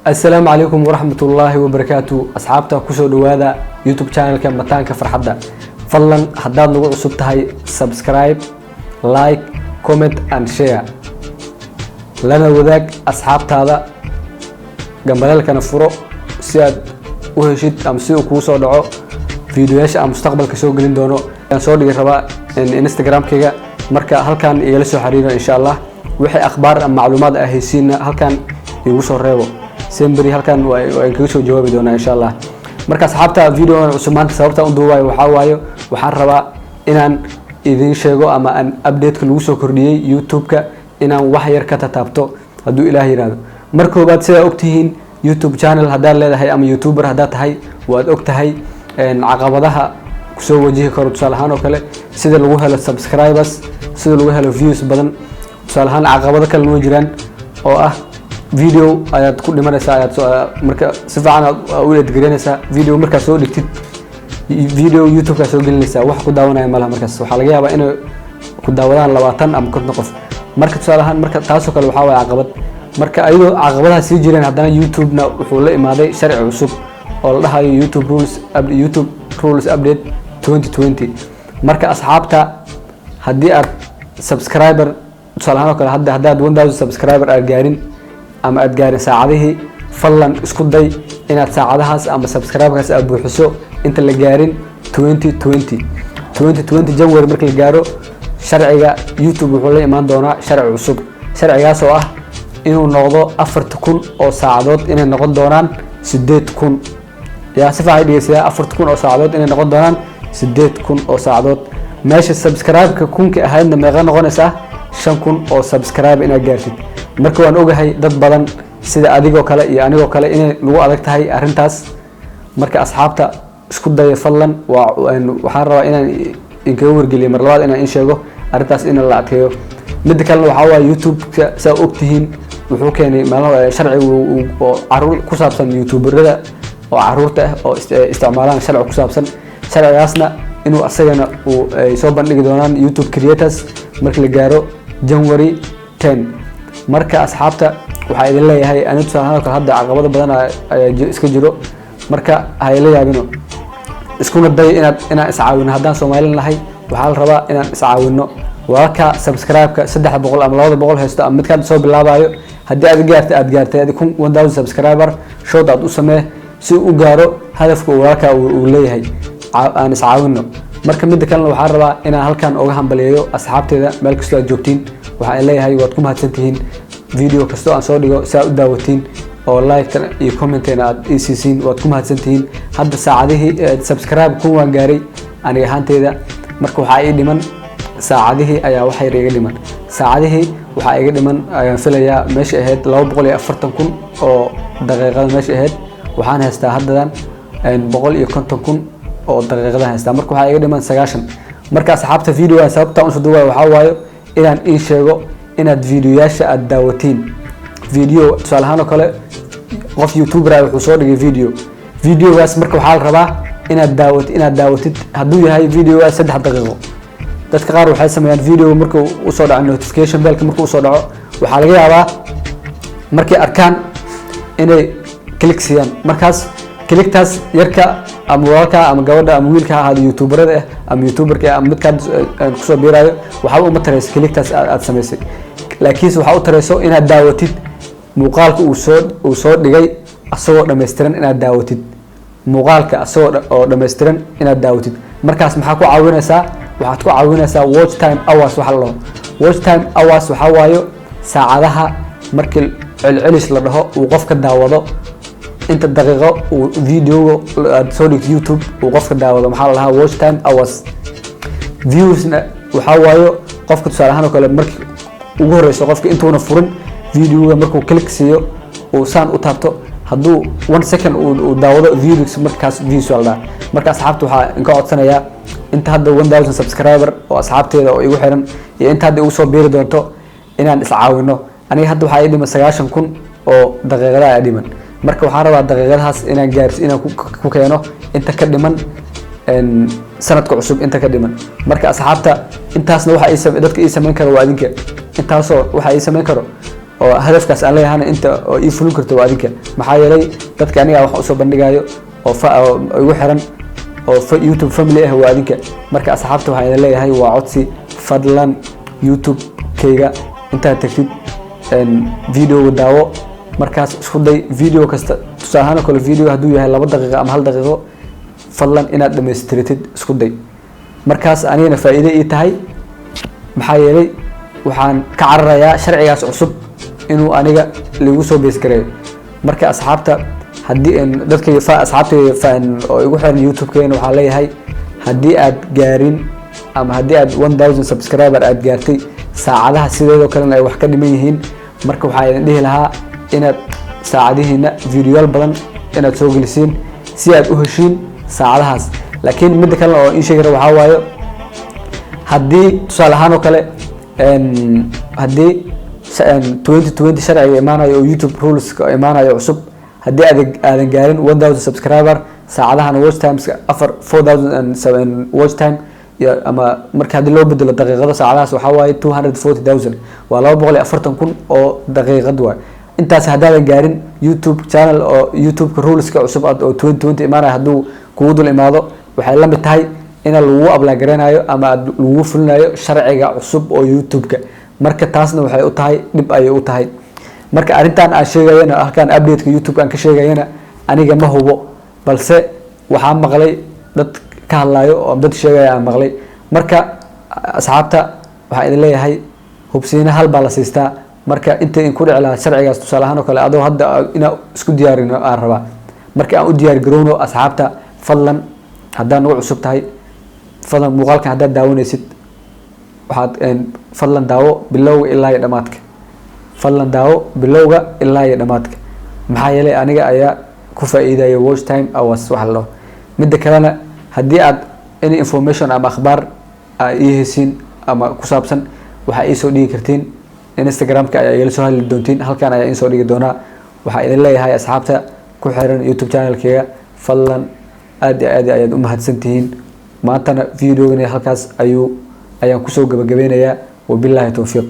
السلام عليكم ورحمة الله وبركاته. أصحابتا كسو دوادا يوتيوب channel كان متانك فرحدا فضلا حداد نقول عصبتهاي سبسكرايب لايك كومنت and share لنا وذاك أصحابتا هذا جنبالك أنا فرو سياد وهشيت أم سيو كوسو دعو فيديوهاش أم مستقبل كسو قلين دونو كان صوري ربا انستغرام كيغا مركا هل كان يجلسوا حريرا إن شاء الله وحي أخبار أم معلومات أهيسين هل كان يوصل ريبو سيمبري halkan way kaga soo jawaabi doonaa insha Allah marka asxaabta video cusub maanta sababta uu duubayo waxaan rabaa inaan idin sheego ama aan update-ka lagu soo kordhiyay YouTube-ka inaan wax yar ka taabto haduu Ilaahay yiraahdo marka koobaad sida ogtihiin YouTube channel hadaa leedahay ama YouTuber hadaa tahay waad ogtahay caqabadaha soo wajihi karo tusaalahaan oo kale sida lagu helo subscribers sida lagu helo views badan tusaalahaan caqabado kale oo jiraan oo ah video ayaad ku dhimanaysaa ayaad marka si fiican u edgareynaysaa video marka soo dhigtid video YouTube ka soo gelinaysaa wax ku daawanaya malaha markaas waxa laga yaabaa inay ku daawadaan 20 ama 50 qof marka tusaalahaan marka taas oo kale waxa way caqabad marka ayadoo caqabadaha sii jireen haddana YouTube-na wuxuu la imaaday sharci cusub oo la dhahayo YouTube rules update 2020 marka asxaabta haddii aad subscriber tusaalahaan oo kale haddaad 1000 subscriber aad gaarin ama aad gaarin saacadihii fadlan isku day inaad saacadahaas ama subscribe-kaas aad buuxiso inta la gaarin 2020 January marka la gaaro sharciga YouTube wuxuu la imaan doonaa sharci cusub sharcigaas oo ah inuu noqdo 4000 oo saacadood inay noqon doonaan 8000 yaa si fiican dhigaysaa 4000 oo saacadood inay noqon doonaan 8000 oo saacadood meesha subscribe-ka kunka ahaydna meeqa noqonaysaa 5000 oo subscribe inaad gaartid marka waan ogahay dad badan sida adigoo kale iyo anigoo kale inay lagu adag tahay arintaas marka asxaabta isku day fadlan waxaan rabaa inaan inkaga wargeliyo mar labaad inaan sheego arintaas in la adkeeyo mid kale waxa waa YouTube saa ogtihiin wuxuu keenay sharci oo caruur ku saabsan YouTuberada oo caruurta oo isticmaalaan sharci ku saabsan sharcigaasna inuu asagana uu soo bandhigi doonaan YouTube creators marka la gaaro January 10 marka asxaabta waxa idin leeyahay anigu tusaalahaan kale hadda caqabado badan ayaa iska jiro marka hay la yaabino iskuna day inaan iscaawino haddaan Soomaaliland lahay waxa la rabaa inaan iscaawino walka subscribe-ka 300 ama 200 haysto ama mid ka soo bilaabayo haddii aad gaartay 1000 subscriber show aad u samee si uu gaaro hadafka walka uu leeyahay aan iscaawino marka mid kale waxa rabaa inaan halkan uga hambaliyo asxaabteeda meel kasta aad joogtiin waxaan leeyahay waad ku mahadsantihiin video kasto aan soo dhigo saa u daawatiin oo like iyo comment-na aad isiisiin waad ku mahadsantihiin hadda saacadihii subscribe ku waan gaaray aniga ahaanteeda marka waxa ay dhiman saacadihii ayaa wax yar iga dhiman saacadihii waxa iga dhiman ayaan filayaa meesha ahayd 240,000 oo daqiiqada meesha ahayd waxaan haystaa haddan 150,000 oo daqiiqada haystaa marka waxa iga dhiman 90 marka asxaabta video sababta aan soo duubay waxa waayo inaan sheego inaad videoyaasha aad daawatiin video tusaalahaan oo kale qof YouTuber ah wuxuu soo dhigay videogaas marka waxa la rabaa inaad daawatid hadduu yahay video 3 daqiiqo dadka qaar waxay sameeyaan video marka uu soo dhaco notification bell-ka marka uu soo dhaco waxa laga yaabaa markay arkaan inay click siiyaan markaas clicktaas yarka ama walka ama gabadha ama wiilka ahaado YouTuberada ama YouTuberka ama mid ka ku soo biirayo waxa uu ma tareys clicktaas aad sameysay laakiin waxa uu tareyso inaad daawatid muuqaalka uu soo dhigay asagoo dhameystiran inaad daawatid muuqaalka asagoo dhameystiran inaad daawatid markaas maxaa ku caawinaysaa waxaad ku caawinaysaa watch time hours waxa la watch time hours waxa waayo saacadaha markii celcelis la dhaho uu qofka daawado inta daqiiqo uu video aad soo dhigto YouTube uu qofka daawado maxaa la dhahaa watch time hours viewsna waxa waayo qofka tusaalahaan oo kale markii ugu horeyso qofka intuuna furin videoga markuu click siiyo oo saan u taabto hadduu 1 second uu daawado videos markaas visual da marka asxaabtu waxa in ka codsanayaa inta hadda 1000 subscriber oo asxaabteeda oo igu xiran iyo inta hadda ugu soo biiri doonto inaan iscaawino aniga hadda waxa ay dhiman 90,000 oo daqiiqada ay dhiman marka waxaan rabaa daqiiqadahaas inaan gaarsiin inaan ku keeno inta ka dhiman sanadka cusub inta ka dhiman marka asxaabta intaasna waxa ay dadka ay sameyn karo waa adinka intaasoo waxa ay sameyn karo oo hadafkaas aan leeyahay inta oo ii fulin karto waa adinka maxaa yeelay dadka aniga wax u soo bandhigayo oo igu xiran oo YouTube family ah waa adinka marka asxaabta waxaan leeyahay waa codsi fadlan YouTube kayga inta tagtid video daawo markaas isku day video kasta tusaale kale video haduu yahay 2 daqiiqo ama 1 daqiiqo fadlan inaad dhameystirtid isku day markaas anigana faa'iido ii tahay maxaa yeelay waxaan ka cararayaa sharcigaas cusub inuu aniga lagu soo bees gareeyo marka asxaabta hadii dadka asxaabta oo igu xiran YouTube keena waxa leeyahay hadii aad gaarin ama hadii aad 1000 subscriber aad gaartay saacadaha sideedo kale ay wax ka dhiman yihiin marka waxa ay dhihi lahaa inaad saacadihiina video badan inaad soo gelisiin si aad u heshiin saacadahaas laakiin mid kale oo in sheegay waxa waayo hadii tusaale ahaan oo kale hadii 2020 sharciga imaanayo oo YouTube rules ka imaanayo cusub hadii aadan gaarin 1000 subscriber saacadahan watch times 4000 watch time ama marka hadii loo bedelo daqiiqado saacadahaas waxa waaye 240000 waa 240,000 oo daqiiqad waa intaas hadaadan gaarin YouTube channel oo YouTube rules ka cusub oo 2020 imaanayo haduu kugu dul imaado waxay la mid tahay in lagu apply garanayo ama lagu fulinayo sharciga cusub oo YouTube ka marka taasna waxay u tahay dib ay u tahay marka arintan aan sheegayna halkan update ka YouTube aan ka sheegayna aniga ma hubo balse waxaan maqlay dad ka hadlayo oo dad sheegaya aan maqlay marka asxaabta waxa idin leeyahay hubsiina hal baa la siistaa marka inta in ku dhicilaa sharcigaas tusaale ahaan oo kale adoo hadda ina isku diyaarino aan rabaa marka aan u diyaar garowno asxaabta fadlan hadaan ugu cusub tahay fadlan muuqaalkan hadda daawanaysid waxaad fadlan daawo bilowga ilaa dhamaadka fadlan daawo bilowga ilaa dhamaadka maxaa yeelay aniga ayaa ku faa'iideeyo watch time hours wax la mid kalena hadii aad any information ama akhbaar ay haysiin ama ku saabsan waxa ay soo dhigi kartiin Instagram-ka ayaa ila soo hadli doontiin halkan ayaa in soo dhigi doona waxa idin leeyahay asxaabta ku xiran YouTube channel-kayga fadlan aad ayaad u mahadsantihiin maantana video-gani halkaas ayaan ku soo gabagabeynayaa wabillahi tawfiiq